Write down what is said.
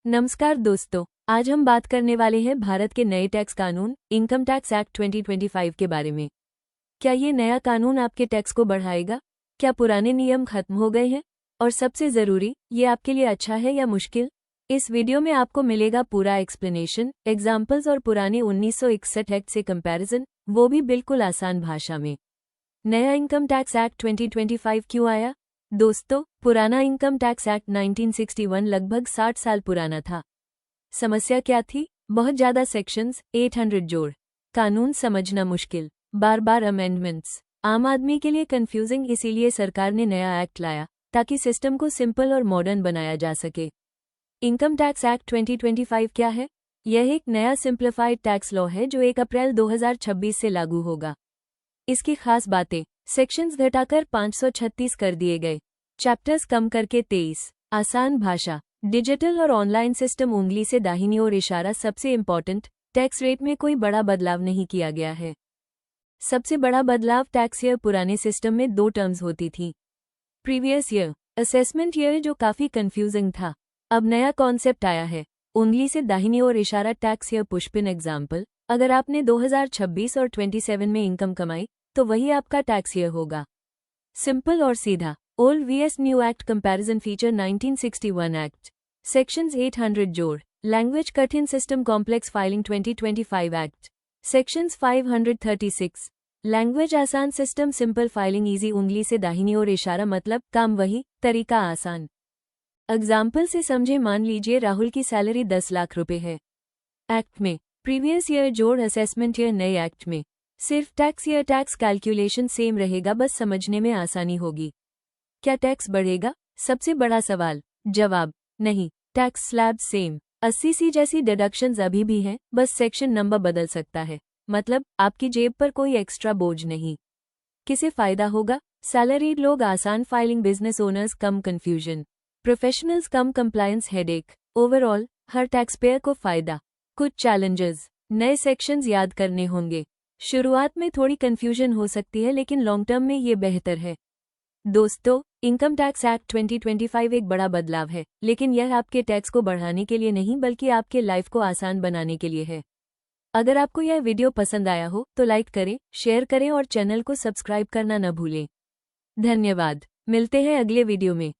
नमस्कार दोस्तों, आज हम बात करने वाले हैं भारत के नए टैक्स कानून इनकम टैक्स एक्ट 2025 के बारे में। क्या ये नया कानून आपके टैक्स को बढ़ाएगा? क्या पुराने नियम खत्म हो गए हैं? और सबसे ज़रूरी, ये आपके लिए अच्छा है या मुश्किल? इस वीडियो में आपको मिलेगा पूरा एक्सप्लेनेशन, एग्जाम्पल्स और पुराने 1961 एक्ट से कंपैरिजन, वो भी बिल्कुल आसान भाषा में। नया इनकम टैक्स एक्ट 2025 क्यों आया? दोस्तों, पुराना इनकम टैक्स एक्ट 1961 लगभग 60 साल पुराना था। समस्या क्या थी? बहुत ज़्यादा सेक्शंस, 800 जोड़, कानून समझना मुश्किल, बार बार अमेंडमेंट्स, आम आदमी के लिए कंफ्यूजिंग। इसीलिए सरकार ने नया एक्ट लाया ताकि सिस्टम को सिंपल और मॉडर्न बनाया जा सके। इनकम टैक्स एक्ट 2025 क्या है? यह एक नया सिंप्लीफाइड टैक्स लॉ है जो 1 अप्रैल 2026 से लागू होगा। इसकी खास बातें, सेक्शंस घटाकर 536 कर दिए गए, चैप्टर्स कम करके 23, आसान भाषा, डिजिटल और ऑनलाइन सिस्टम, उंगली से दाहिनी ओर इशारा। सबसे इम्पॉर्टेंट, टैक्स रेट में कोई बड़ा बदलाव नहीं किया गया है। सबसे बड़ा बदलाव, टैक्स ईयर पुराने सिस्टम में 2 टर्म्स होती थी, प्रीवियस ईयर, असेसमेंट ईयर, जो काफी कंफ्यूजिंग था। अब नया कॉन्सेप्ट आया है, उंगली से दाहिनी ओर इशारा, टैक्स ईयर पुशपिन। एग्जाम्पल, अगर आपने 2026 और 27 में इनकम कमाई तो वही आपका टैक्स ईयर होगा। सिंपल और सीधा, old VS new act comparison feature 1961 act, sections 800 जोड़, लैंग्वेज कठिन, system complex, filing 2025 act, sections 536, language आसान, सिस्टम सिंपल, फाइलिंग इजी, उंगली से दाहिनी ओर इशारा, मतलब काम वही, तरीका आसान। एग्जाम्पल से समझे, मान लीजिए राहुल की सैलरी 10 लाख रुपए है। एक्ट में प्रीवियस ईयर जोड़, असेसमेंट ईयर। नए एक्ट में सिर्फ tax year, tax calculation same रहेगा, बस समझने में आसानी होगी। क्या टैक्स बढ़ेगा? सबसे बड़ा सवाल। जवाब, नहीं, टैक्स स्लैब सेम, 80C जैसी डिडक्शंस अभी भी हैं, बस सेक्शन नंबर बदल सकता है। मतलब आपकी जेब पर कोई एक्स्ट्रा बोझ नहीं। किसे फायदा होगा? सैलरीड लोग आसान, फाइलिंग, बिजनेस ओनर्स कम कंफ्यूजन, प्रोफेशनल्स कम कंप्लायंस हेडेक। ओवरऑल हर टैक्स पेयर को फायदा। कुछ चैलेंजेस, नए सेक्शंस याद करने होंगे। शुरुआत में थोड़ी कंफ्यूजन हो सकती है, लेकिन लॉन्ग टर्म में ये बेहतर है। दोस्तों, इनकम टैक्स एक्ट 2025 एक बड़ा बदलाव है, लेकिन यह आपके टैक्स को बढ़ाने के लिए नहीं बल्कि आपके लाइफ को आसान बनाने के लिए है। अगर आपको यह वीडियो पसंद आया हो तो लाइक करें, शेयर करें और चैनल को सब्सक्राइब करना न भूलें। धन्यवाद। मिलते हैं अगले वीडियो में।